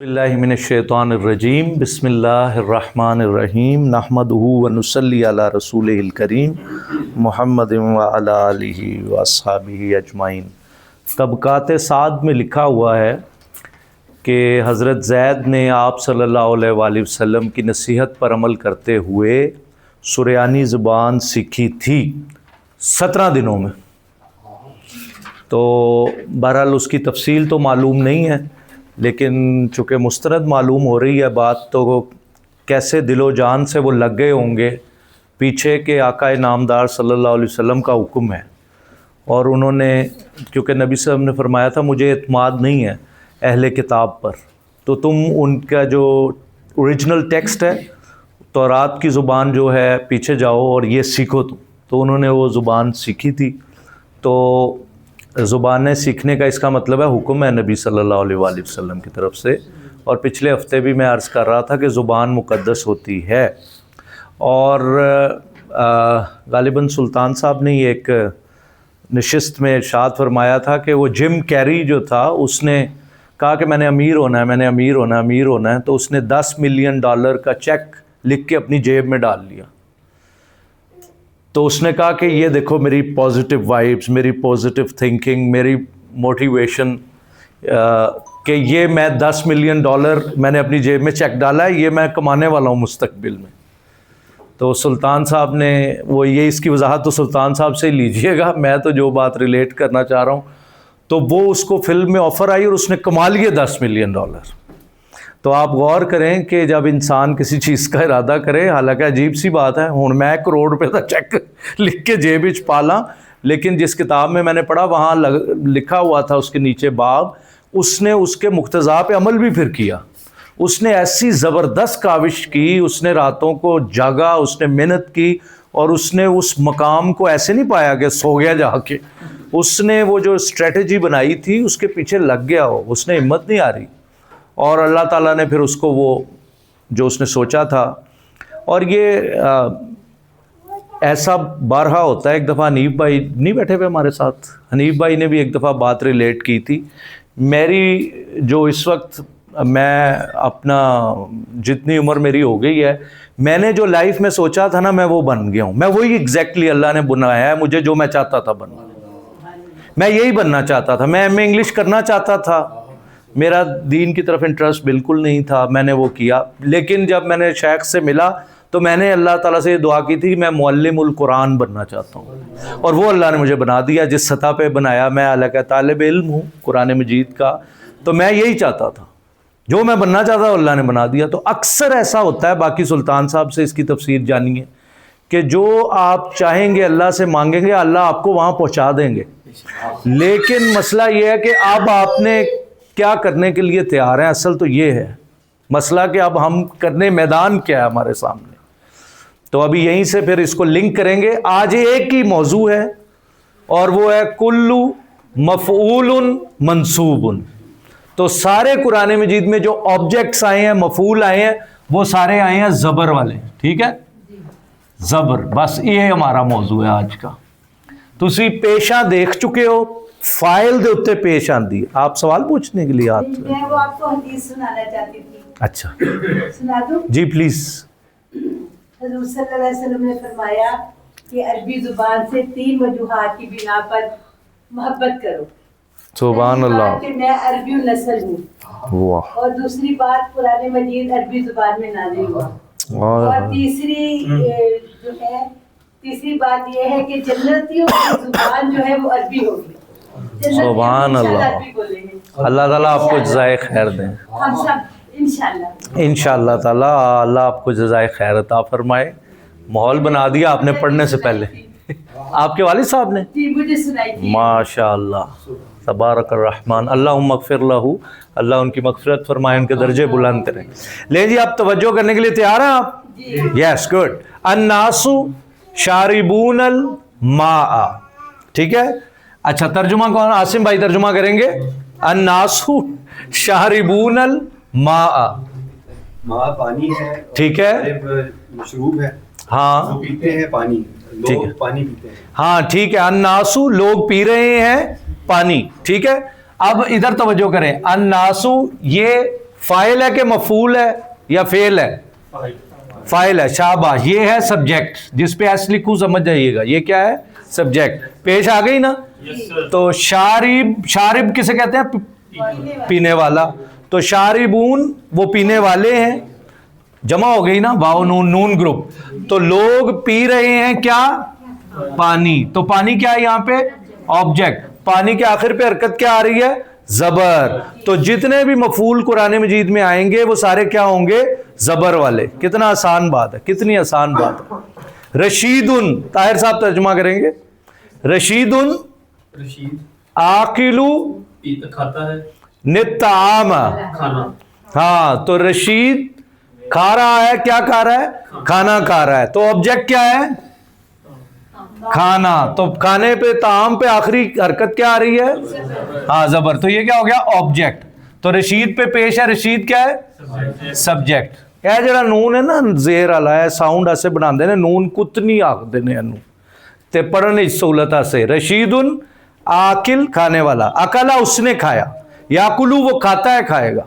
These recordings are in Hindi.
बिस्मिल्लाहिमिनश्शैतानिर्रजीम बिस्मिल्लाहिर्रहमानिर्रहीम नहमदुहु व नुसल्ली अला रसूलिहिल करीम मुहम्मदिन व अला आलिहि व अस्हाबिहि अजमाइन। तबक़ात साद में लिखा हुआ है कि हज़रत ज़ैद ने आप सल्लल्लाहु अलैहि वसल्लम की नसीहत पर अमल करते हुए सुरयानी ज़ुबान सीखी थी 17 दिनों में। तो बहरहाल उसकी तफसील तो मालूम नहीं है, लेकिन चूँकि मुस्तरद मालूम हो रही है बात, तो कैसे दिलो जान से वो लग गए होंगे पीछे के आका नामदार सल्लल्लाहु अलैहि वसल्लम का हुक्म है। और उन्होंने, क्योंकि नबी सल्लल्लाहु अलैहि वसल्लम ने फरमाया था मुझे एतमाद नहीं है अहले किताब पर, तो तुम उनका जो ओरिजिनल टेक्स्ट है तौरात की ज़ुबान जो है पीछे जाओ और ये सीखो तुम। तो उन्होंने वो ज़ुबान सीखी थी। तो ज़ुबानें सीखने का इसका मतलब है हुक्म है नबी सल्लल्लाहु अलैहि वसल्लम की तरफ से। और पिछले हफ्ते भी मैं अर्ज़ कर रहा था कि ज़ुबान मुक़द्दस होती है। और गालिबन सुल्तान साहब ने ये एक नशिस्त में इरशाद फरमाया था कि वो जिम कैरी जो था उसने कहा कि मैंने अमीर होना है, मैंने अमीर होना है, अमीर होना है। तो उसने $10 मिलियन का चेक लिख के अपनी जेब में डाल लिया। तो उसने कहा कि ये देखो मेरी पॉजिटिव वाइब्स, मेरी पॉजिटिव थिंकिंग, मेरी मोटिवेशन, कि ये मैं $10 मिलियन मैंने अपनी जेब में चेक डाला है, ये मैं कमाने वाला हूँ मुस्तकबिल में। तो सुल्तान साहब ने वो ये इसकी वजाहत तो सुल्तान साहब से लीजिएगा, मैं तो जो बात रिलेट करना चाह रहा हूँ। तो वो उसको फिल्म में ऑफ़र आई और उसने कमा लिए $10 मिलियन। तो आप गौर करें कि जब इंसान किसी चीज़ का इरादा करे, हालांकि अजीब सी बात है, हुण मैं ₹1 करोड़ का चेक लिख के जेब विच पाला, लेकिन जिस किताब में मैंने पढ़ा वहाँ लिखा हुआ था उसके नीचे बाब, उसने उसके मुक्तज़ा पे अमल भी फिर किया। उसने ऐसी ज़बरदस्त काविश की, उसने रातों को जागा, उसने मेहनत की और उसने उस मकाम को ऐसे नहीं पाया कि सो गया जाके। उसने वो जो स्ट्रेटजी बनाई थी उसके पीछे लग गया हो, उसने हिम्मत नहीं आ रही, और अल्लाह ताला ने फिर उसको वो जो उसने सोचा था। और ये ऐसा बारहा होता है। एक दफ़ा हनीफ भाई नहीं बैठे हुए हमारे साथ, हनीफ भाई ने भी एक दफ़ा बात रिलेट की थी। मेरी जो इस वक्त मैं अपना जितनी उम्र मेरी हो गई है, मैंने जो लाइफ में सोचा था ना मैं वो बन गया हूँ। मैं वही एग्जैक्टली अल्लाह ने बनाया है मुझे, जो मैं चाहता था बनना। मैं यही बनना चाहता था। मैं एमए इंग्लिश करना चाहता था, मेरा दीन की तरफ इंटरेस्ट बिल्कुल नहीं था, मैंने वो किया। लेकिन जब मैंने शेख से मिला तो मैंने अल्लाह ताला से दुआ की थी कि मैं मुअल्लिमुल कुरान बनना चाहता हूँ, और वो अल्लाह ने मुझे बना दिया। जिस सतह पे बनाया, मैं हालांकि तालिब इल्म हूँ कुरान मजीद का, तो मैं यही चाहता था, जो मैं बनना चाहता था अल्लाह ने बना दिया। तो अक्सर ऐसा होता है, बाकी सुल्तान साहब से इसकी तफसीर जानिए, कि जो आप चाहेंगे अल्लाह से मांगेंगे, अल्लाह आपको वहाँ पहुँचा देंगे। लेकिन मसला ये है कि अब आपने क्या करने के लिए तैयार हैं। असल तो ये है मसला कि अब हम करने मैदान क्या है हमारे सामने। तो अभी यहीं से फिर इसको लिंक करेंगे। आज एक ही मौजू है और वो है कुल्लु मफ़ऊलुन मंसूबुन। तो सारे कुरान मजीद में जो ऑब्जेक्ट्स आए हैं, मफूल आए हैं, वो सारे आए हैं ज़बर वाले। ठीक है, ज़बर, बस ये हमारा मौजू है आज का। तुसी पेशा देख चुके हो, फाइल दे उत्ते पेश आंदी। आप सवाल पूछने के लिए आते हैं? मैं वो आपको हदीस सुनाना चाहती थी। अच्छा, सुना दूं? जी प्लीज। हज़रत सल्लल्लाहु अलैहि वसल्लम ने फरमाया कि अरबी जुबान से 3 वजूहात की बिना पर मोहब्बत करो। सुभान अल्लाह। कि मैं अरबी नस्ल हूँ, वाह। और दूसरी बात कुरान मजीद अरबी जुबान में नाज़िल हुआ। और तीसरी बात यह है कि जन्नतियों की जुबान जो है वो अरबी होगी। सुभान अल्लाह। अल्लाह ताला आपको जज़ाए खैर दें। हम सब इंशाअल्लाह ताला अल्लाह आपको जज़ाए खैर अता फरमाए। माहौल बना दिया आपने पढ़ने से पहले, आपके वालिद साहब ने मुझे सुनाई थी। माशाअल्लाह, तबारक रहमान। अल्लाहुम्मा अग़फ़िर लहू, अल्लाह उनकी मग़फ़िरत फरमाए, उनके दर्जे बुलंद करें। ले जी, आप तवज्जो करने के लिए तैयार हैं आप? Yes, good. अन्नासु शारिबूनल माआ। ठीक है, अच्छा तर्जुमा कौन? आसिम भाई तर्जुमा करेंगे। अन्नासु शारिबूनल माआ, माँ पानी है, ठीक है, मशरूब है, हाँ, जो पीते हैं पानी, ठीक है, लोग पानी पीते हैं, हाँ ठीक है। अन्नासु लोग पी रहे हैं पानी, ठीक है। अब इधर तवज्जो करें, अन्नासु ये फाइल है कि मफूल है या फेल है? फाइल है, शाबाश। ये है सब्जेक्ट, जिस पे एस लिखूं समझ जाइएगा, ये क्या है? सब्जेक्ट। पेश आ गई ना? तो शारिब, शारिब किसे कहते हैं? पीने वाला। तो शारिबून वो पीने वाले हैं, जमा हो गई ना, वाओ नून, नून ग्रुप। तो लोग पी रहे हैं क्या? पानी। तो पानी क्या है यहां पे? ऑब्जेक्ट। पानी के आखिर पे हरकत क्या आ रही है? जबर। तो जितने भी मफूल कुरान मजीद में आएंगे वो सारे क्या होंगे? जबर वाले। कितना आसान बात है, कितनी आसान बात है। रशीदुन, ताहिर साहब तर्जुमा करेंगे। रशीदुन रशीद आकिलू खाता है, नित्ताम। खाना। हाँ, तो रशीद खा रहा है, क्या खा रहा है? खाना खा रहा है। तो ऑब्जेक्ट क्या है? खाना। तो खाने पे, ताम पे आखिरी हरकत क्या आ रही है? हाँ, जबर। तो ये क्या हो गया? ऑब्जेक्ट। तो रशीद पे पेश है, रशीद क्या है? सब्जेक्ट। यह जरा नून है ना, जेर वाला है, साउंड ऐसे बनाते हैं नून कुतनी आखते ने नू, ते पढ़ने की सहूलत से। रशीदुन आकिल, खाने वाला। अकला उसने खाया, याकुलू वो खाता है, खाएगा।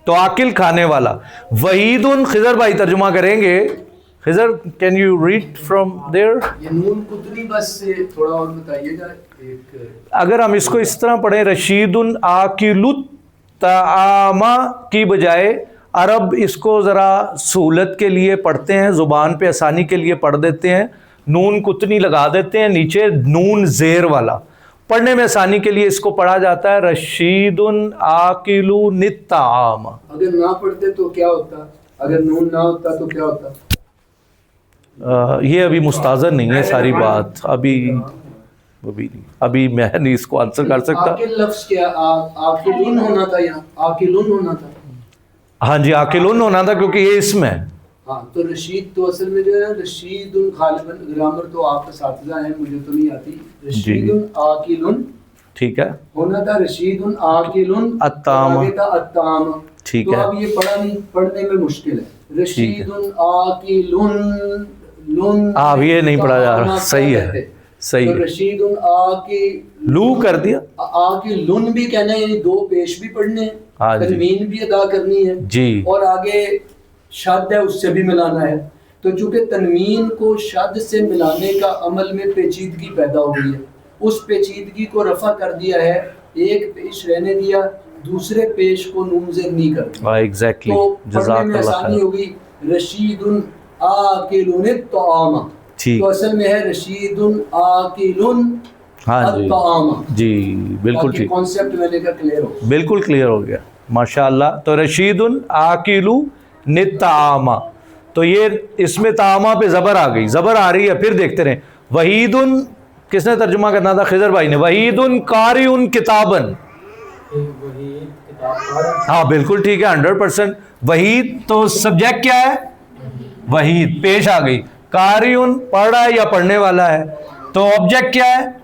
तो आकिल खाने वाला। वहीदुन, खिजर भाई तर्जुमा करेंगे। Khizar, can you read from there? ये नून कुतनी बस से थोड़ा और बताइएगा। एक अगर हम इसको इस तरह पढ़ें, रशीदुन आकिलुत तामा की बजाय अरब इसको ज़रा सहूलत के लिए पढ़ते हैं, ज़ुबान पे आसानी के लिए पढ़ देते हैं, नून कुतनी लगा देते हैं, नीचे नून ज़ेर वाला। पढ़ने में आसानी के लिए इसको पढ़ा जाता है रशीदुन आकिलु नित्ताम। अगर ना पढ़ते तो क्या होता? अगर नून ना होता तो क्या होता? ये अभी मुस्ताज़र नहीं है सारी बात, अभी मैं नहीं इसको आंसर कर सकता। आकिल लफ्ज क्या? आकिलुन होना था, यहाँ आकिलुन होना था। हाँ जी, आकिलुन होना था क्योंकि ये इसमें है। हाँ, तो रशीद तो असल में जो है रशीदुन, गालिबन ग्रामर तो आप असातिज़ा हैं, मुझे तो नहीं आती। रशीदुन आकिलुन ठीक है, होना था, रशीदुन आकिलुन अत्ताम। आगे था अत्ताम। ठीक तो है। अब ये पढ़ने में मुश्किल है। रशीदुन आकिलुन, लुन अब ये नहीं पढ़ा जा रहा। सही है, सही तो है। रशीदुन आके लू कर दिया। आके लुन भी कहना है, यानी दो पेश भी पढ़ने हैं, हाँ जी। तनवीन भी अदा करनी है जी। और आगे शद है उससे भी मिलाना है। तो चूंकि तनवीन को शद से मिलाने का अमल में पेचीदगी पैदा हो गई है, उस पेचीदगी को रफा कर दिया है, एक पेश रहने दिया, दूसरे पेश को नून ज़ेर नहीं कर दिया। एग्जैक्टली, तो पढ़ने में जज़ाकल्लाह आसानी खैर। होगी। रशीदुन आकिलुन तआमा, ठीक। तो असल में है रशीदुन आकिलुन हाँ जी, तआमा। जी बिल्कुल ठीक, कॉन्सेप्ट मैंने का क्लियर हो। बिल्कुल क्लियर हो गया, माशाअल्लाह। तो रशीदुन आकिलु नित्तामा, तो ये इसमें तामा पे ज़बर आ गई, ज़बर आ रही है। फिर देखते रहे। वहीदुन किसने तर्जुमा करना था? खिजर भाई ने। वहीदुन कारिउन किताबन। हाँ बिल्कुल ठीक है, 100%। वहीद तो सब्जेक्ट क्या है? वहीद, पेश आ गई। कारिउन पढ़ रहा है या पढ़ने वाला है। तो ऑब्जेक्ट क्या है?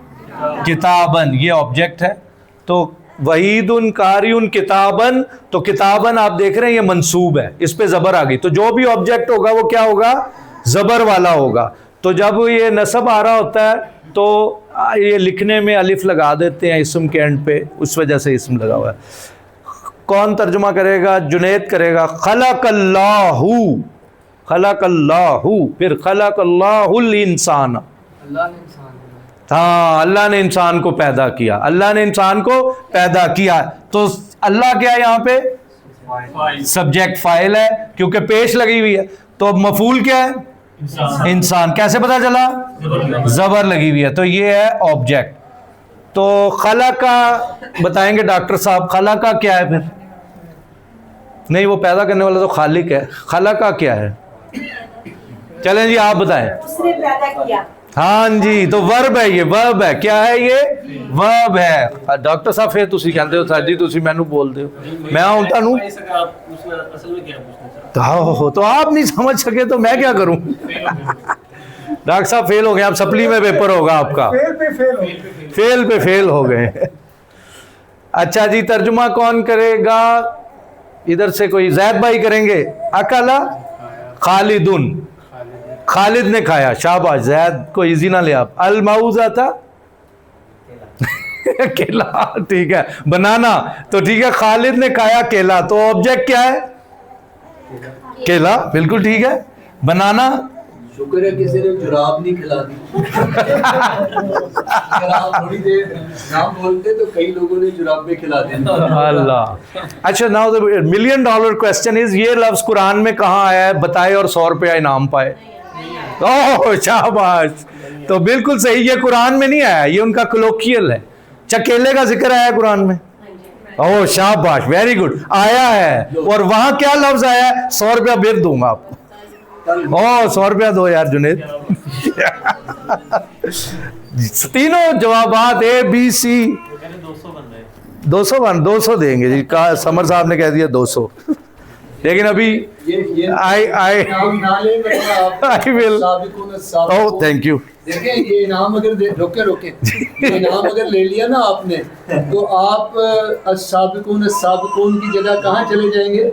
किताबन, ये ऑब्जेक्ट है। तो वहीदुन कारिउन किताबन, तो किताबन आप देख रहे हैं ये मंसूब है, इस पे ज़बर आ गई। तो जो भी ऑब्जेक्ट होगा वो क्या होगा? ज़बर वाला होगा। तो जब ये नसब आ रहा होता है तो ये लिखने में अलिफ लगा देते हैं इस्म के एंड पे, उस वजह से इस्म लगा हुआ है। कौन तर्जुमा करेगा? जुनैद करेगा। खलकल्लाहु, खलकल्लाहु, फिर खलकल्लाहुल इंसान। अल्लाह ने इंसान हाँ, अल्लाह ने इंसान को पैदा किया, अल्लाह ने इंसान को पैदा किया। तो अल्लाह क्या है यहाँ पे? सब्जेक्ट फाइल है क्योंकि पेश लगी हुई है। तो मफूल क्या है? इंसान। कैसे पता चला? जबर लगी हुई है, तो ये है ऑब्जेक्ट। तो खला का बताएंगे डॉक्टर साहब, खला का क्या है फिर? नहीं, वो पैदा करने वाला तो खालिक है, खला का क्या है? चलें जी, आप बताएं। उसने पैदा किया। हाँ जी, तो वर्ब है, ये वर्ब है। क्या है ये? वर्ब है। डॉक्टर साहब फिर तुसी कहते हो सर जी तुसी मैनू बोलते हो, मैं हूं तानू तो आप नहीं समझ सके तो मैं क्या करूं? डॉक्टर साहब फेल हो गए, आप सप्ली में पेपर होगा आपका, फेल पे फेल हो गए। अच्छा जी, तर्जुमा कौन करेगा? इधर से कोई जैद भाई करेंगे। अकला खालिदुन, खालिद ने खाया, शाबाश। जैद को इजी ना ले आप। अल मऊजा था केला ठीक है, बनाना तो ठीक है, खालिद ने खाया केला, तो ऑब्जेक्ट क्या है? केला, बिल्कुल ठीक है। बनाना, शुक्र है किसी ने जुराब नहीं खिला दी। अगर आप थोड़ी देर नाम बोलते तो कई लोगों ने जुराबें खिला दी। अल्लाह। अच्छा, now the $1 million question is, ये लफ्ज कुरान में कहाँ आया है बताए और 100 रुपया इनाम पाए? ओह शाबाश, तो बिल्कुल सही, ये कुरान में नहीं आया, ये उनका कलोकियल है। चकेले का जिक्र आया कुरान में? ओह शाबाश, वेरी गुड, आया है। और वहां क्या लफ्ज आया है? 100 रुपया बिर दूंगा आपको। ओह 100 रुपया दो यार जुनेद। तीनों जवाबात A B C 200 देंगे जी, का समर साहब ने कह दिया 200, लेकिन अभी ये I नाम ना ले, मतलब आप I will, साबिकुन ओह थैंक यू। देखिए ये इनाम अगर रोके ये इनाम अगर ले लिया ना आपने, तो आप साबिकून की जगह कहाँ चले जाएंगे?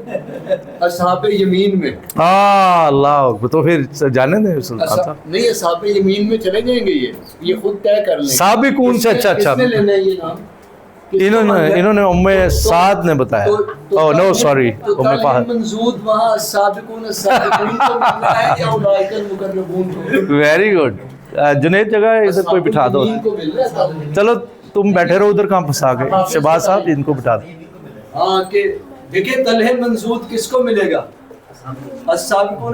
अस्हाबे यमीन में। अल्लाह, तो फिर जाने दें सुल्तान साहब। नहीं, अस्हाबे यमीन में चले जाएंगे, ये खुद तय कर लेंगे। साबिकून से अच्छा किसने लेना है ये नाम? इन्होंने उम्मे साद ने बताया। ओह नो सॉरी, उम्मे फहद। मंजूद वहाँ साबिकून को मिलना है या उलाइकल मुकर्रबून को? Very good. जुनेद जगह इधर कोई बिठा दो, को मिल रहा है। चलो तुम बैठे रहो उधर, कहाँ फंसा गए? शहबाज साहब इनको बिठा दो। हाँ कि देखिए तलहे मंजूद किसको मिलेगा? अस्साबिकून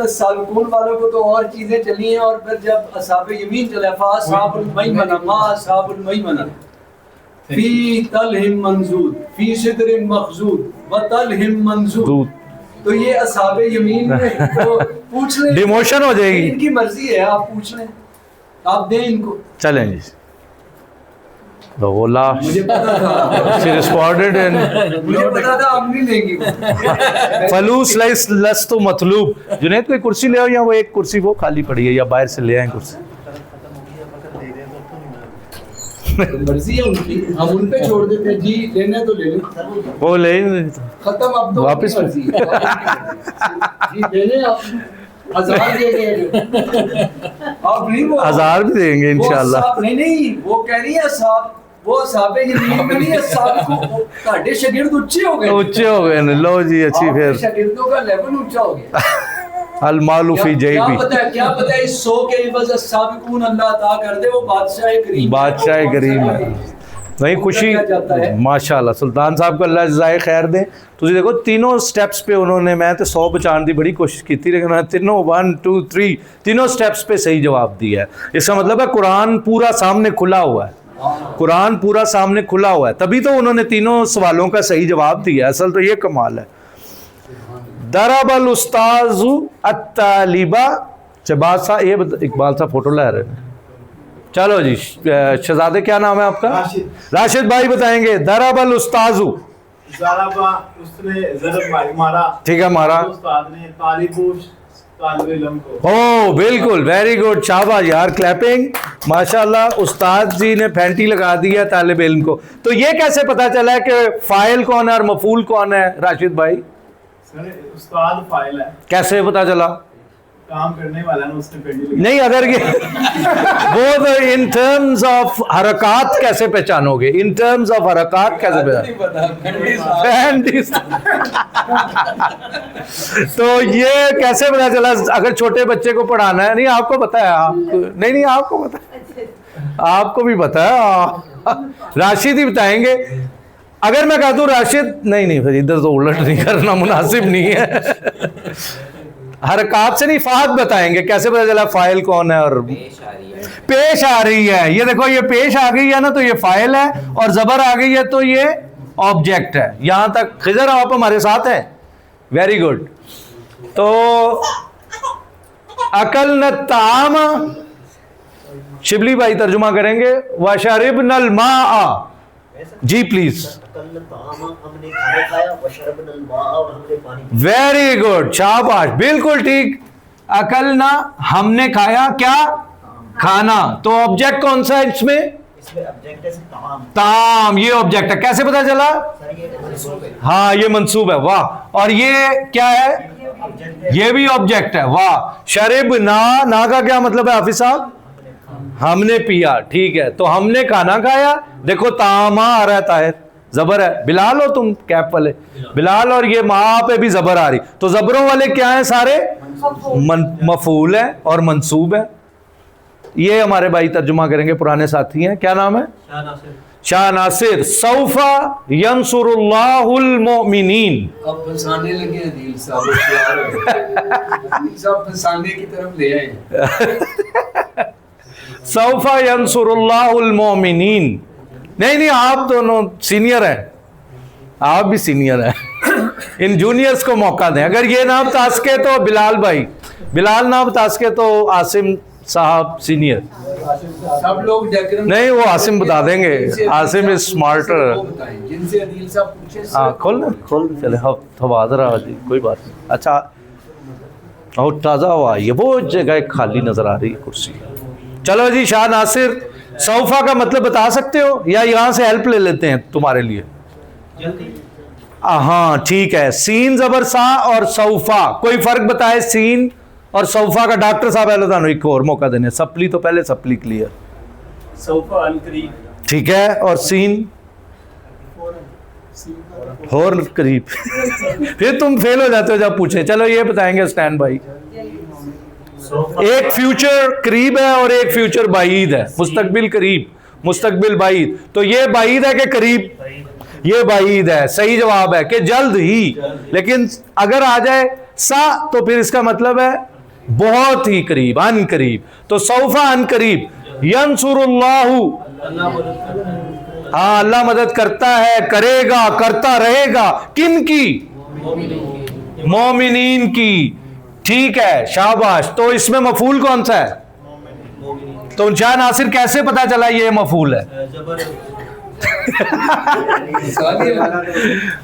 वालों को तो और चीजें चली हैं, और फिर जब अस्हाबे यमीन चला फासहाबुल मयमना मा अस्हाबुल मयमना फी तलहिम मंजूद फी सिदरिन मखजूद व तलहिम मंजूद, तो ये अस्हाबे यमीन में तो पूछ ले, डिमोशन हो जाएगी। इनकी मर्जी है, आप पूछ लें, आप दें इनको। चलें जी, तो वो मुझे पता था, she responded and मुझे पता था आप नहीं लेंगी। फलूस लस तो मतलूब। जुनेद कोई कुर्सी ले आओ, या वो एक कुर्सी वो खाली पड़ी है, या बाहर से ले आए कुर्सी। तो मर्जी है उनकी, हम उन पे छोड़ देते हैं जी, लेना है तो ले लें, वो ले खत्म, अब तो वापस मर्जी है। जी लेने आप 1000 दे देंगे, आप नहीं वो 1000 भी देंगे इंशाल्लाह। नहीं वो कह रही है साहब, वो साहब यमीन में नहीं है, साहब को ਤੁਹਾਡੇ शागिर्द ऊंचे हो गए, ऊंचे हो गए। लो जी, अच्छी आपके फिर शागिर्दों का लेवल ऊंचा हो गया। अल मालू फी जैबी। क्या पता है इस 100 के इवज साबिकून अल्लाह अता कर दे, वो बादशाह करीम, बादशाह करीम है। नहीं खुशी माशाल्लाह, सुल्तान साहब को अल्लाह जज़ाए खैर दे। तुझे देखो तीनों स्टेप्स पे उन्होंने, मैं तो 100 बचाने की बड़ी कोशिश की थी, लेकिन उन्होंने तीनों 1 2 3 तीनों स्टेप्स पे सही जवाब दिया है। इसका मतलब है कुरान पूरा सामने खुला हुआ है, कुरान पूरा सामने खुला हुआ है, तभी तो उन्होंने तीनों सवालों का सही जवाब दिया। असल तो ये कमाल है। दरबल उस्ताजु अत्तालिबा। शहबाज साहब, ये इकबाल साहब फोटो ला रहे हैं। चलो जी, शहजादे क्या नाम है आपका? राशिद भाई बताएंगे। दरबल उस्ताजु, उसने ज़रब मारा, ठीक है, मारा। उस्ताद ने तालिब इल्म को। ओ बिल्कुल, वेरी गुड, शाबाश यार, क्लैपिंग, माशाल्लाह। उस्ताद जी ने फैंटी लगा दी है तालिब इल्म को। तो ये कैसे पता चला है कि फाइल कौन है और मफूल कौन है राशिद भाई? उस्ताद फाइल है, कैसे पता चला? काम करने वाला ना उसने फैंटी लगा। नहीं, अगर ये वो तो इन टर्म्स ऑफ हरकत कैसे पहचानोगे? इन टर्म्स ऑफ हरकत कैसे तो ये कैसे पता चला? अगर छोटे बच्चे को पढ़ाना है, नहीं आपको पता है, आपको नहीं आपको पता है, आपको भी पता है, राशिद ही बताएंगे। अगर मैं कह दूं राशिद, नहीं फिर इधर तो उलट नहीं करना मुनासिब नहीं है। हरकत से नहीं, फाहद बताएंगे कैसे पता चला फाइल कौन है और पेश आ रही है। ये देखो, ये पेश आ गई है ना, तो ये फाइल है, और जबर आ गई है तो ये ऑब्जेक्ट है। यहां तक खिजर आप हमारे साथ हैं? Very good. तो अकल न ताम, शिबली भाई तर्जुमा करेंगे। वशरिब नल मा, जी प्लीज। हमने खाना खाया, वशरबनल मा, और हमने पानी। वेरी गुड, शाबाश, बिल्कुल ठीक। अकल ना, हमने खाया क्या? खाना। तो ऑब्जेक्ट कौन सा है इसमें? इसमें ऑब्जेक्ट है ताम। ताम, ये ऑब्जेक्ट है। कैसे पता चला? सर ये मंसूब है। हाँ, ये मंसूब है, वाह। और ये क्या है? ऑब्जेक्ट है। ये भी ऑब्जेक्ट है, वाह। शरिब ना, ना का क्या मतलब है हाफिज साहब? हमने पिया, ठीक है। तो हमने खाना खाया, देखो तामा आ रहा है, ताहिर जबर है। बिलाल हो तुम कैप वाले, बिलाल, और ये माँ पे भी जबर आ रही। तो जबरों वाले क्या है सारे? मफूल है और मंसूब है। ये हमारे भाई तर्जुमा करेंगे, पुराने साथी हैं। क्या नाम है? शाह नासिर। सौफा यंसुरुल्लाहुल मोमिनीन। अब फंसाने लगे अदील साहब, होशियार हो गए। अदील साहब फंसाने की तरफ ले आए। सौफा यंसुरुल्लाहुल मोमिनीन। नहीं, आप दोनों सीनियर हैं, आप भी सीनियर हैं। इन जूनियर्स को मौका दें। अगर ये ना बता सके तो बिलाल भाई, बिलाल ना बता सके तो आसिम साहब सीनियर। सब लोग डेकोरम नहीं, वो आसिम बता देंगे। Asim is smarter. जिनसे अदील साहब पूछे। हाँ, खोल चले। हवादरा जी, कोई बात नहीं। अच्छा, और ताज़ा हवा, ये वो जगह खाली नजर आ रही है कुर्सी। चलो जी, शाह नासिर, सौफा का मतलब बता सकते हो या यहाँ से हेल्प ले लेते हैं तुम्हारे लिए? हाँ ठीक है, सीन जबर सा और सौफा, कोई फर्क बताए सीन और सौफा का? डॉक्टर साहब पहले थानू एक और मौका देने, सप्ली तो पहले सप्ली क्लियर, सौफा अनकरीब, ठीक है। और सीन और करीब। फिर तुम फेल हो जाते हो जब पूछे। चलो ये बताएंगे स्टैंड भाई। एक फ्यूचर करीब है और एक फ्यूचर बाईद है। मुस्तकबिल करीब, मुस्तकबिल बाईद। तो ये बाईद है कि करीब? ये बाईद है। सही जवाब है कि जल्द ही। लेकिन अगर आ जाए सा तो फिर इसका मतलब है बहुत ही करीब, अन करीब। तो सौफा अन करीब, यंसुरुल्लाहु, हाँ अल्लाह मदद करता है, करेगा, करता रहेगा। किन की? मोमिनीन की, ठीक है, शाबाश। तो इसमें मफूल कौन सा है? तो शाह नासिर कैसे पता चला ये मफूल है?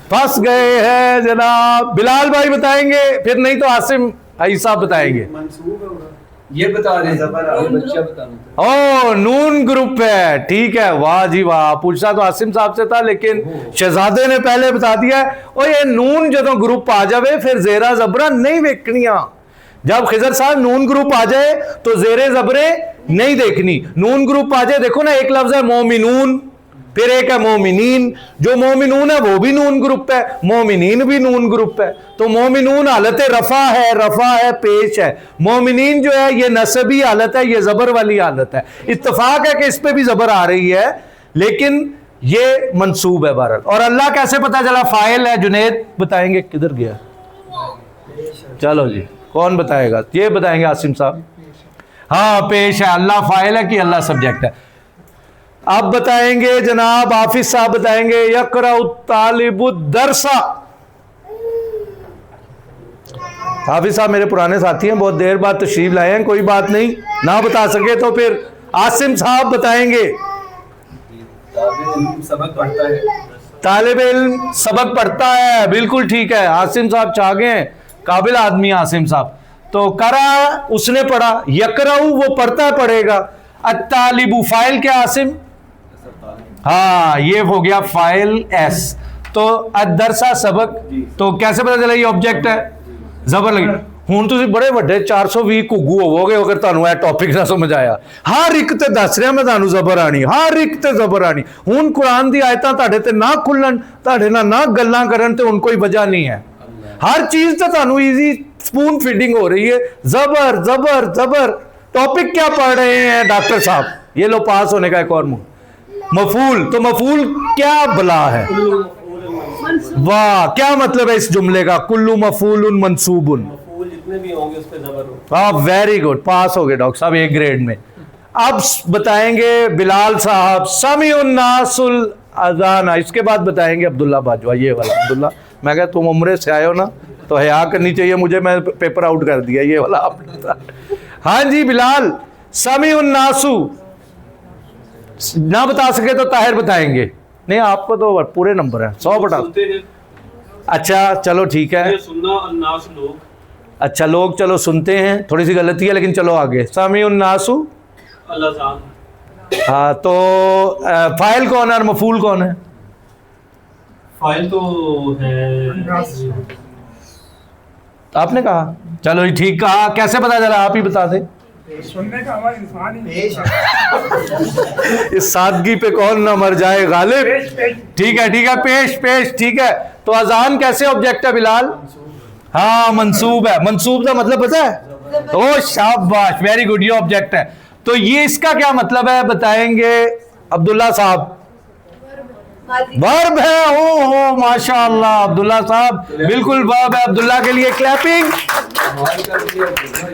फंस गए हैं जनाब। बिलाल भाई बताएंगे, फिर नहीं तो आसिम भाई साहब बताएंगे। ये बता रहे हैं, ये बच्चा बता रहा ओ नून ग्रुप है, ठीक है। वाह जी वाह, पूछना तो आसिम साहब से था लेकिन शहजादे ने पहले बता दिया। ओ ये नून जो ग्रुप आ जाए फिर जेरा जबरा नहीं देखनिया। जब खिजर साहब नून ग्रुप आ जाए तो जेरे जबरे नहीं देखनी। नून ग्रुप आ जाए, देखो ना, एक लफ्ज है मोमिनून, फिर एक है मोमिनीन। जो मोमिनून है वो भी नून ग्रुप है, मोमिनीन भी नून ग्रुप है। तो मोमिनून हालत रफा है, रफा है, पेश है। मोमिनीन जो है ये नसबी हालत है, ये जबर वाली हालत है। इत्तफाक है कि इस पे भी जबर आ रही है लेकिन ये मंसूब है बहरहाल। और अल्लाह कैसे पता चला फाइल है? जुनेद बताएंगे। किधर गया? चलो जी, कौन बताएगा? ये बताएंगे आसिम साहब। हाँ पेश है, अल्लाह फाइल है कि अल्लाह सब्जेक्ट है? अब बताएंगे जनाब, हाफिज साहब बताएंगे। यक़राउ तालिबुद दरसा। हाफिज साहब मेरे पुराने साथी हैं, बहुत देर बाद तशरीफ लाए हैं। कोई बात नहीं, ना बता सके तो फिर आसिम साहब बताएंगे। सबक पढ़ता है, तालिब इल्म सबक पढ़ता है, बिल्कुल ठीक है। आसिम साहब चागे हैं, काबिल आदमी है आसिम साहब। तो करा उसने पढ़ा, यक़राउ वो पढ़ता है, पढ़ेगा। अत्तालिबु फाइल क्या आसिम? हाँ ये हो गया फाइल एस। तो अदरसा सबक, तो कैसे पता चला ये ऑब्जेक्ट है? जबर लगी। ਹੁਣ ਤੁਸੀਂ ਬੜੇ ਵੱਡੇ 420 ਘੁੱਗੂ ਹੋਵੋਗੇ ਅਗਰ ਤੁਹਾਨੂੰ ਇਹ ਟੌਪਿਕ ਨਾ ਸਮਝ ਆਇਆ। ਹਰ ਇੱਕ ਤੇ ਦੱਸ ਰਿਹਾ ਮੈਂ ਤੁਹਾਨੂੰ ਜ਼ਬਰ ਆਣੀ, ਹਰ ਇੱਕ ਤੇ ਜ਼ਬਰ ਆਣੀ। ਹੁਣ ਕੁਰਾਨ ਦੀ ਆਇਤਾਂ ਤੁਹਾਡੇ ਤੇ ਨਾ ਖੁੱਲਣ, ਤੁਹਾਡੇ ਨਾਲ ਨਾ ਗੱਲਾਂ ਕਰਨ ਤੇ ਹੁਣ ਕੋਈ ਵਜ੍ਹਾ ਨਹੀਂ ਹੈ। हर चीज तो ਤੁਹਾਨੂੰ इजी स्पून फीडिंग हो रही है। जबर जबर जबर। टॉपिक क्या पढ़ रहे हैं डॉक्टर साहब? ये लो पास होने का एक और मफूल। तो मफूल क्या भला है? वाह, क्या मतलब है इस जुमले का? कुल्लू मफूलुन मंसूबुन। मफूल जितने भी होंगे उस पे जबर हो। हाँ वेरी गुड, पास हो गए डॉक्टर साहब एक ग्रेड में। अब बताएंगे बिलाल साहब समीउन नासुल अजाना। इसके बाद बताएंगे अब्दुल्ला बाजवा, ये वाला अब्दुल्ला। मैं कहा तुम उम्रे से आए हो ना तो हया करनी चाहिए मुझे, मैं पेपर आउट कर दिया, ये वाला आपने था। हाँ जी बिलाल, समीउन नासु ना बता सके तो ताहिर बताएंगे। नहीं आपको तो पूरे नंबर है, 100 बटा। सुनते हैं, अच्छा चलो ठीक है। ये सुनना अन्नास लोग। अच्छा लोग चलो सुनते हैं, थोड़ी सी गलती है लेकिन चलो आगे। समीउन नासु, अल्लाह जान। हाँ तो फाइल कौन है और मफूल कौन है? फाइल तो है, आपने कहा, चलो ठीक कहा। कैसे पता चला? आप ही बता दें। सुनने का हमारा इंसान ही पेश इस सादगी पे कौन ना मर जाए गालिब। ठीक है पेश पेश ठीक है। तो अजान कैसे ऑब्जेक्ट है बिलाल? हाँ मंसूब है। मंसूब का मतलब पता है? ओ शाबाश वेरी गुड, ये ऑब्जेक्ट है। तो ये इसका क्या मतलब है बताएंगे अब्दुल्ला साहब? वर्ब है। ओ माशाअल्लाह अब्दुल्ला साहब बिल्कुल वर्ब है। अब्दुल्ला के लिए क्लैपिंग।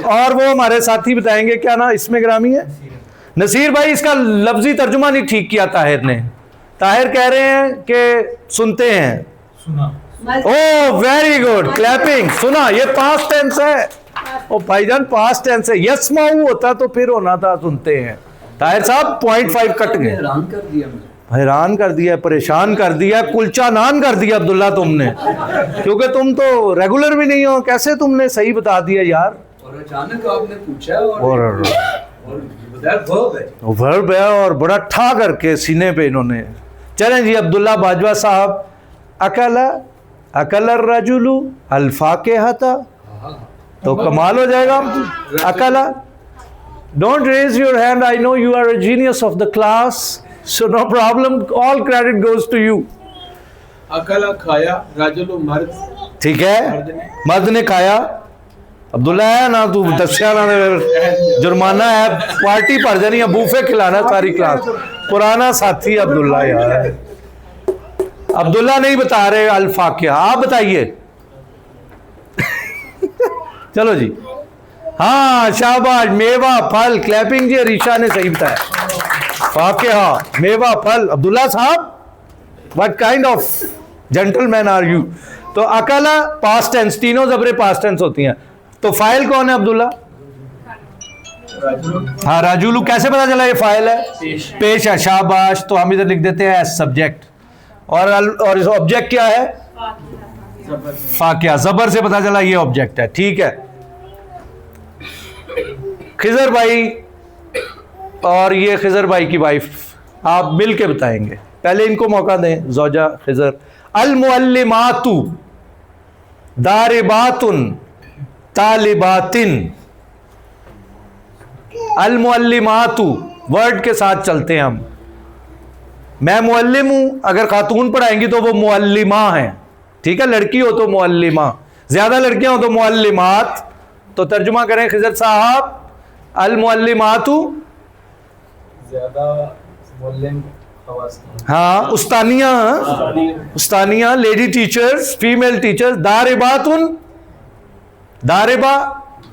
और वो हमारे साथी बताएंगे क्या ना इसमें ग्रामी है? नसीर भाई इसका लफ्जी तर्जुमा नहीं ठीक किया ताहिर ने। ताहिर कह रहे हैं कि सुनते हैं। ओ वेरी गुड क्लैपिंग। सुना, ये पास्ट टेंस है। ओ भाईजान पास्ट टेंस है। यस्माऊ होता तो फिर होना था सुनते हैं। ताहिर साहब 0.5 कट गए। हैरान कर दिया मुझे, हैरान कर दिया, परेशान कर दिया, कुलचा नान कर दिया अब्दुल्ला तुमने, क्योंकि तुम तो रेगुलर भी नहीं हो। कैसे तुमने सही बता दिया यार? और अचानक आपने पूछा और वर्ब है और बड़ा ठा करके सीने पे इन्होंने। चलें जी अब्दुल्ला बाजवा साहब। अकला अकलर रजुलु अल्फाकेहता, तो कमाल हो जाएगा। अकला, don't raise your hand, I know you are a genius of the class, so no problem, all credit goes to you. अकला खाया राजुल मर्द, ठीक है, मर्द ने खाया। अब्दुल्ला है ना, तू दस्या ना, जुर्माना है, पार्टी भर जानी है, बूफे खिलाना सारी क्लास। पुराना साथी अब्दुल्ला यार। अब्दुल्ला नहीं बता रहे अल्फा क्या, आप बताइए। चलो जी, हाँ शाबाश, मेवा फल, क्लैपिंग जी। अरीशा ने सही बताया, फाकिहा मेवा फल। अब्दुल्ला साहब what kind of gentleman are you? तो अकला पास्ट टेंस, तीनों जबरे पास्ट टेंस होती हैं। तो फाइल कौन है अब्दुल्ला? हाँ राजुलू। कैसे पता चला ये फाइल है? पेश है। शाबाश। तो हम इधर लिख देते हैं एज सब्जेक्ट। और इस ऑब्जेक्ट क्या है? फाकिया। जबर से पता चला ये ऑब्जेक्ट है। ठीक है, खिजर भाई और ये खिजर भाई की वाइफ, आप मिल के बताएंगे। पहले इनको मौका दें, जोजा खिजर। अल मुअल्लिमातु दारिबातुन तालिबातिन। अल मुअल्लिमातु वर्ड के साथ चलते हैं हम। मैं मुअल्लिम हूं, अगर खातून पढ़ाएंगी तो वो मुअल्लिमा है। ठीक है, लड़की हो तो मुअल्लिमा, ज्यादा लड़कियां हो तो मुअल्लिमात। तो तर्जुमा करें खिजर साहब, अल मुअल्लिमातु ज्यादा मुअल्लिम खवास, हाँ उस्तानिया, उस्तानिया लेडी टीचर्स, फीमेल टीचर्स। दारिबातुन, दारिबा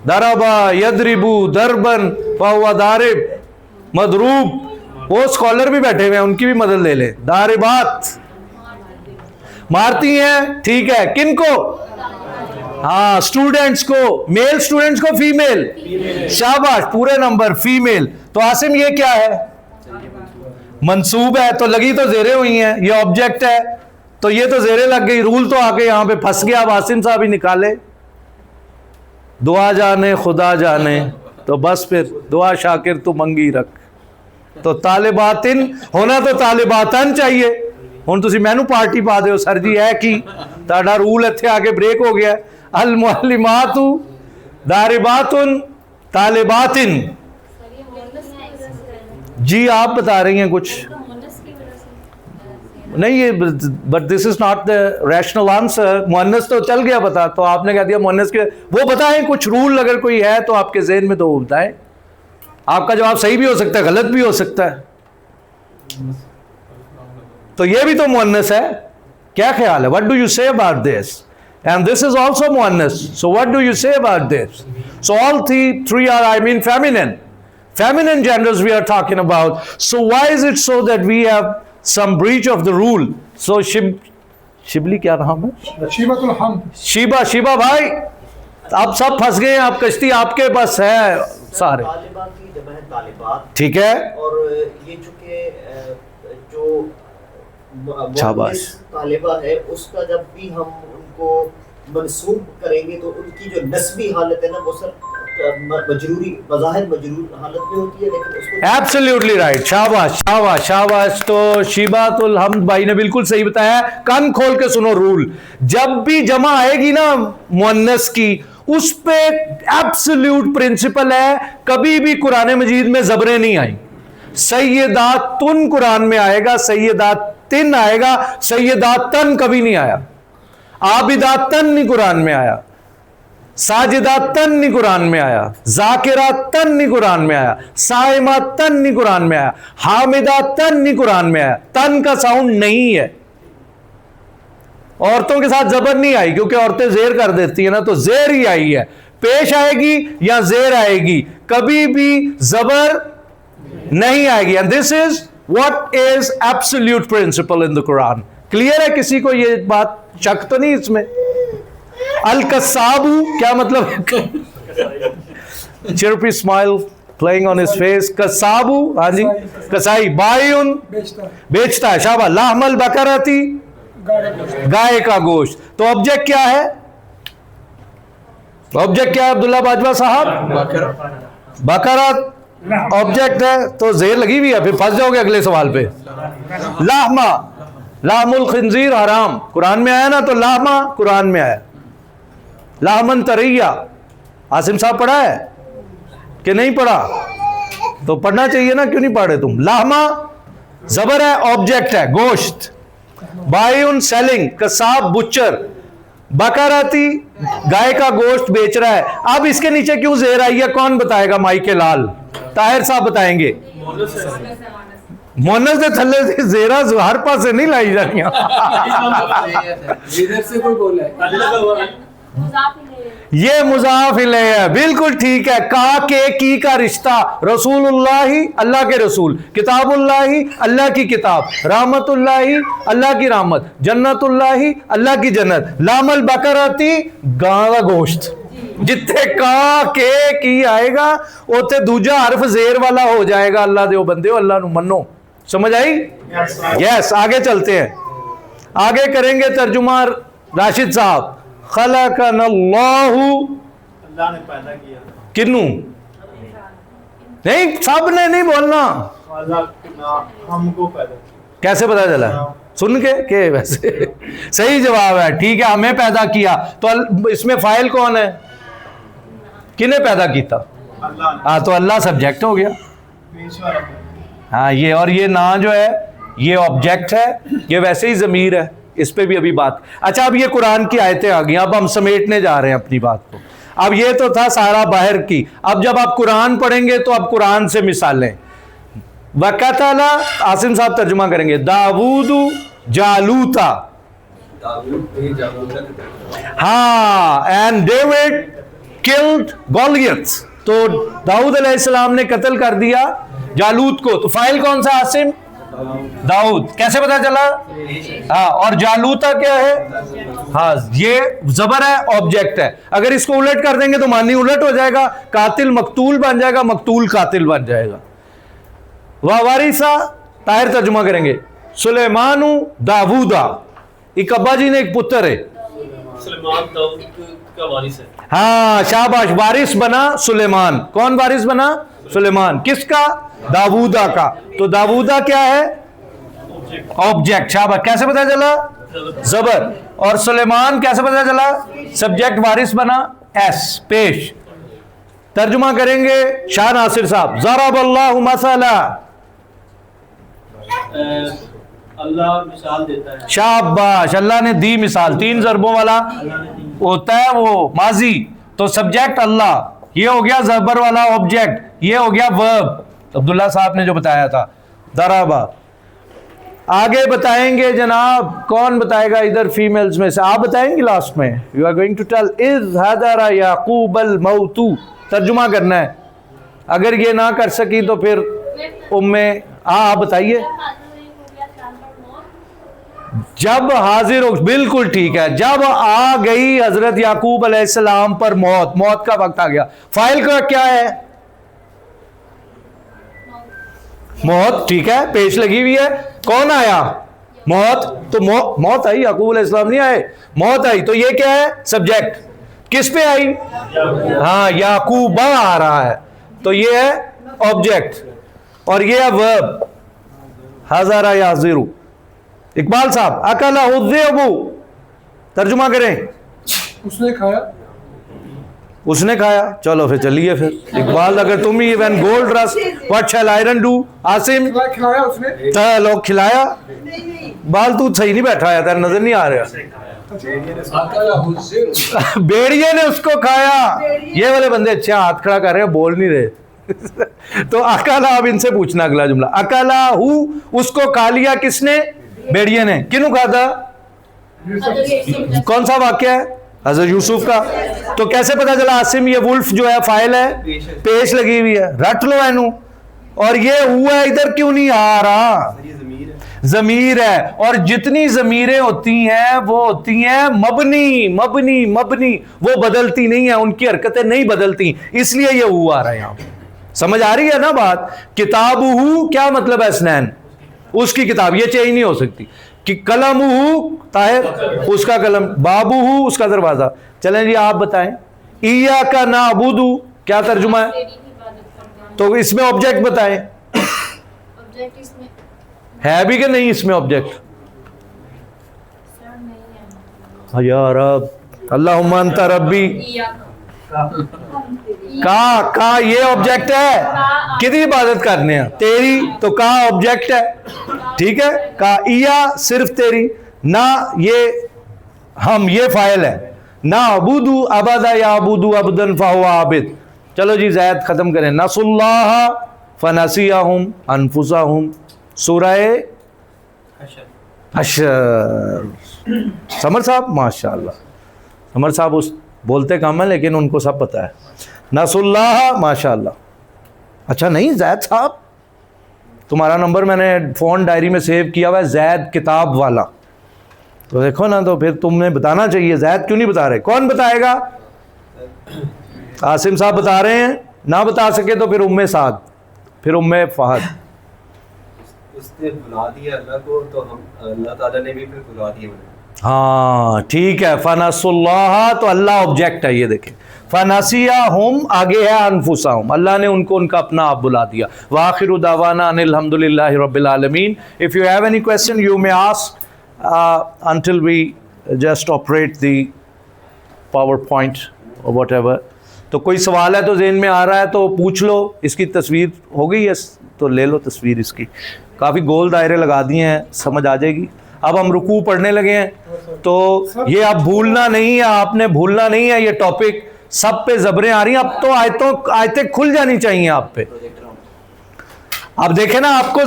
दरबा यदरिबू दरबन फहुवा दारिब, मदरूब। वो स्कॉलर भी बैठे हुए हैं, उनकी भी मदद ले ले। दारिबात मारती हैं। ठीक है, किनको? हाँ स्टूडेंट्स को, मेल स्टूडेंट्स को, फीमेल। शाबाश, पूरे नंबर फीमेल। तो आसिम ये क्या है? मंसूब है, तो लगी तो जेरे हुई हैं। ये ऑब्जेक्ट है तो ये तो जेरे लग गई, रूल तो आके यहां पे फंस गया। अब आसिम साहब ही निकाले। दुआ जाने खुदा जाने, तो बस फिर दुआ शाकिर तू मंगी रख। तो तालिबातिन होना तो तालिबातन चाहिए। हुण तुसी मैनू पार्टी पा दो सर जी, है कि ताड़ा रूल इत्थे आके ब्रेक हो गया। अल मुअल्लिमातु दारिबातुन तालिबातिन। जी आप बता रही हैं कुछ नहीं, ये but this is not the rational answer. मुअन्नस तो चल गया पता, तो आपने कह दिया मुअन्नस के। वो बताएं कुछ रूल अगर कोई है तो आपके ज़हन में, तो वो बताएं। आपका जवाब सही भी हो सकता है, गलत भी हो सकता है। तो ये भी तो मुअन्नस है। क्या ख्याल है? What do you say about this? And this is also मुअन्नस, so what do you say about this? So all three are, I mean, feminine genders we are talking about. So why is it so that we have some breach of the rule? So Shibli क्या नाम है? शीबा भाई, आप सब फंस गए हैं। आप कश्ती आपके पास है सारे। तालिबा की जमा है तालिबात। ठीक है, और ये चूंकि जो शाबाश। तालिबा है, उसका जब भी हम उनको मंसूब करेंगे तो उनकी जो नस्बी हालत है ना, वो सर मजरूरी, बज़ाहिर मजरूर हालत में होती है, लेकिन उसको एब्सोल्युटली राइट। शाबाश शाबाश शाबाश। तो शिबातुल हम्द भाई ने बिल्कुल सही बताया। कान खोल के सुनो रूल। जब भी जमा आएगी ना मुअन्नस की, उस पे एब्सोल्यूट प्रिंसिपल है, कभी भी कुरान मजीद में जबरें नहीं आई। सैयदातुन कुरान में आएगा, सैयदातिन आएगा, सैयदातन कभी नहीं आया। आबिदातन नहीं कुरान में आया, साजिदातन नहीं कुरान में आया, जाकिरातन नहीं कुरान में आया, साइमातन नहीं कुरान में आया, हामिदातन नहीं कुरान में आया। तन का साउंड नहीं है। औरतों के साथ जबर नहीं आई, क्योंकि औरतें जेर कर देती है ना, तो जेर ही आई है। पेश आएगी या जेर आएगी, कभी भी जबर नहीं आएगी। And this is what is absolute principle in the Quran. Clear है? किसी को ये बात शक तो नहीं इसमें? अल कसाबू क्या मतलब है? Chirpy smile playing on his face. कसाबू, हाँ जी, कसाई। बायुन बेचता है, शाबाश। लाहमल बकरती गाय का गोश्त। तो ऑब्जेक्ट क्या है? ऑब्जेक्ट क्या है अब्दुल्ला बाजवा साहब? बकरा ऑब्जेक्ट है, तो जेर लगी हुई है, फिर फंस जाओगे अगले सवाल पे। लाहमा, लाहमुल खिंजीर हराम कुरान में आया ना, तो लाहमा कुरान में आया। लाहमन तरैया, आसिम साहब पढ़ा है कि नहीं पढ़ा? तो पढ़ना चाहिए ना, क्यों नहीं पढ़े तुम? लाहमा जबर है, ऑब्जेक्ट है, गोश्त। बायुन सेलिंग, कसाब बुचर। बकराती गाय का गोश्त बेच रहा है। अब इसके नीचे क्यों जेर आई है, कौन बताएगा? माई के लाल ताहिर साहब बताएंगे। मोनस के थल्ले से जेरा हर पास से नहीं लाई जानी। इधर से कोई बोला है? ये मुजाफ इलैह है, बिल्कुल ठीक है। का के की का रिश्ता, रसूलुल्लाही अल्लाह के रसूल, किताबुल्लाही अल्लाह की किताब, रहमतुल्लाही अल्लाह की रहमत, जन्नतुल्लाही अल्लाह की जन्नत। लामल बकराती गां का गोश्त। जितने का के की आएगा उतने दूजा हर्फ जेर वाला हो जाएगा। अल्लाह दे बंदे हो, अल्लाह नु मनो। समझ आई? यस। आगे चलते हैं, आगे करेंगे तर्जुमा राशिद साहब। खलकनल्लाहु, अल्लाह ने पैदा किया। किन्नू नहीं, सब ने नहीं बोलना। हमको पैदा किया। कैसे पता चला? सुन के वैसे सही जवाब है, ठीक है, हमें पैदा किया। तो इसमें फाइल कौन है? किने पैदा किया? हाँ, तो अल्लाह सब्जेक्ट हो गया। हाँ, ये और ये ना जो है ये ऑब्जेक्ट है, ये वैसे ही ज़मीर है। इस पे भी अभी बात। अच्छा, अब ये कुरान की आयतें आ गई, अब हम समेटने जा रहे हैं अपनी बात को। अब ये तो था सारा बाहर की। अब जब आप कुरान पढ़ेंगे तो अब कुरान से मिसालें। वक़तला, आसिम साहब तर्जुमा करेंगे। दाऊदू जालूता, हाँ, एंड डेविड किल्ड गोलियत। तो दाऊद अलैहिस्सलाम ने कत्ल कर दिया जालूत को। तो फाइल कौन सा आसिम? दाऊद। कैसे पता चला? हाँ, और जालूता क्या है? हाँ, ये जबर है, ऑब्जेक्ट है। अगर इसको उलट कर देंगे तो मानी उलट हो जाएगा, कातिल मकतूल बन जाएगा, मकतूल कातिल बन जाएगा। वह वारिसा, ताहिर तर्जुमा करेंगे। सुलेमानु दाऊदा, एक अब्बा जी ने एक पुत्र है, सुलेमान दाऊद का वारिस है। हाँ, शाबाश, वारिस बना सुलेमान। कौन वारिस बना? सुलेमान। किसका? दाऊदा का। तो दाऊदा क्या है? ऑब्जेक्ट। शाबाश। कैसे पता चला? जबर। और सुलेमान कैसे पता चला? सब्जेक्ट, वारिस बना एस, पेश। तर्जुमा करेंगे शाह नासिर साहब। ज़रबल्लाहु मसला, अल्लाह मिसाल देता है। शाबाश, अल्लाह ने दी मिसाल। 3 ज़रबों वाला होता है वो माजी, तो सब्जेक्ट अल्लाह, ये हो गया जबर वाला ऑब्जेक्ट, ये हो गया वर्ब। अब्दुल्ला साहब ने जो बताया था, दराबा। आगे बताएंगे जनाब, कौन बताएगा इधर फीमेल्स में से? आप बताएंगे लास्ट में। You are going to tell is हदरा याकूब अल मौतू। तर्जुमा करना है। अगर ये ना कर सकी तो फिर उम्मे, आप बताइए। जब हाजिर हो, बिल्कुल ठीक है, जब आ गई हजरत याकूब अलैहिस्सलाम पर मौत, मौत का वक्त आ गया। फाइल का क्या है? मौत, ठीक है, पेश लगी हुई है। कौन आया? मौत। तो मौत आई, याकूब अलैहिस्सलाम नहीं आए, मौत आई। तो ये क्या है? सब्जेक्ट। किस पे आई? हाँ, याकूबा आ रहा है, तो ये है ऑब्जेक्ट, और ये है वर्ब, हज़ारा याज़िरु। इकबाल साहब, अकला हुज़्ज़िबु, तर्जुमा करें। उसने खाया। उसने खाया, चलो फिर चलिए फिर। इकबाल अगर तुम ही when gold rust what shall iron do? Asim खिलाया उसने। चलो खिलाया। बाल तू सही नहीं बैठा है, तेरा नजर नहीं आ रहा। भेड़िए ने उसको खाया। ये वाले बंदे अच्छे हाथ खड़ा कर रहे हैं, बोल नहीं रहे। तो अकाला, अब इनसे पूछना अगला जुमला, अकाला हु, उसको खा लिया किसने? भेड़िए ने। किन्हों कहा था? कौन सा वाक्य है? हज़रत यूसुफ का। तो कैसे पता चला आसिम ये वुल्फ जो है फाइल है, पेश लगी हुई है, रट लो एनू। और ये हुआ इधर क्यों नहीं आ रहा? ज़मीर है, और जितनी ज़मीरें होती हैं वो होती हैं मबनी मबनी मबनी, वो बदलती नहीं है, उनकी हरकतें नहीं बदलती, इसलिए ये हुआ आ रहा है यहां। समझ आ रही है ना बात? किताबुहु क्या मतलब है? स्नैन, उसकी किताब, ये चेंज नहीं हो सकती। कि कलमुहु ताहिर, उसका कलम, बाबुहु उसका दरवाजा। चलें जी आप बताएं, इया का नाबुदु क्या तर्जुमा है? तो इसमें ऑब्जेक्ट बताएं, ऑब्जेक्ट इसमें है भी कि नहीं इसमें ऑब्जेक्ट? सर नहीं है। या रब, अल्लाहुम्मा अंता रब्बी। का ये ऑब्जेक्ट है, कितनी इबादत करने हैं? तेरी। तो का ऑब्जेक्ट है, ठीक है। का इया सिर्फ तेरी, ना ये हम, ये फाइल है। ना अबूदू अबदा या अबूदू अबदन फहुवा आबिद। चलो जी ज़ैद खत्म करें। नसुल्लाह फनसियाहुम अनफुसहुम, सूरह हशर। समर साहब माशाल्लाह, समर साहब उस बोलते कम है लेकिन उनको सब पता है। नसुल्लाह माशाल्लाह। अच्छा नहीं ज़ैद साहब, तुम्हारा नंबर मैंने फ़ोन डायरी में सेव किया हुआ है, ज़ैद किताब वाला। तो देखो ना, तो फिर तुमने बताना चाहिए। ज़ैद क्यों नहीं बता रहे? कौन बताएगा? आसिम साहब बता रहे हैं, ना बता सके तो फिर उम्मे साद, फिर उम्मे फहद। उसने बुला दिया अल्लाह को, तो हम अल्लाह ताला ने भी फिर बुला दिया उन्हें। हाँ ठीक है। फनसुल्लाह तो अल्लाह ऑब्जेक्ट है, ये देखें। फनसिया हम आगे है अनफुसाहुम, अल्लाह ने उनको उनका अपना आप बुला दिया। वाखिरु दावाना अनिल हम्दुलिल्लाहि रब्बिल आलमीन। If you have any question you may ask until we just operate the PowerPoint or whatever। तो कोई सवाल है तो ज़हन में आ रहा है तो पूछ लो। इसकी तस्वीर हो गई है तो ले लो तस्वीर इसकी। काफ़ी गोल दायरे लगा दिए हैं, समझ आ जाएगी। अब हम रुकू पढ़ने लगे हैं, तो ये आप भूलना नहीं है, आपने भूलना नहीं है। ये टॉपिक सब पे ज़बरें आ रही हैं। अब तो आयतें खुल जानी चाहिए आप पे। अब देखें ना, आपको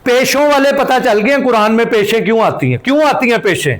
पेशों वाले पता चल गए कुरान में पेशें क्यों आती हैं, क्यों आती हैं पेशें।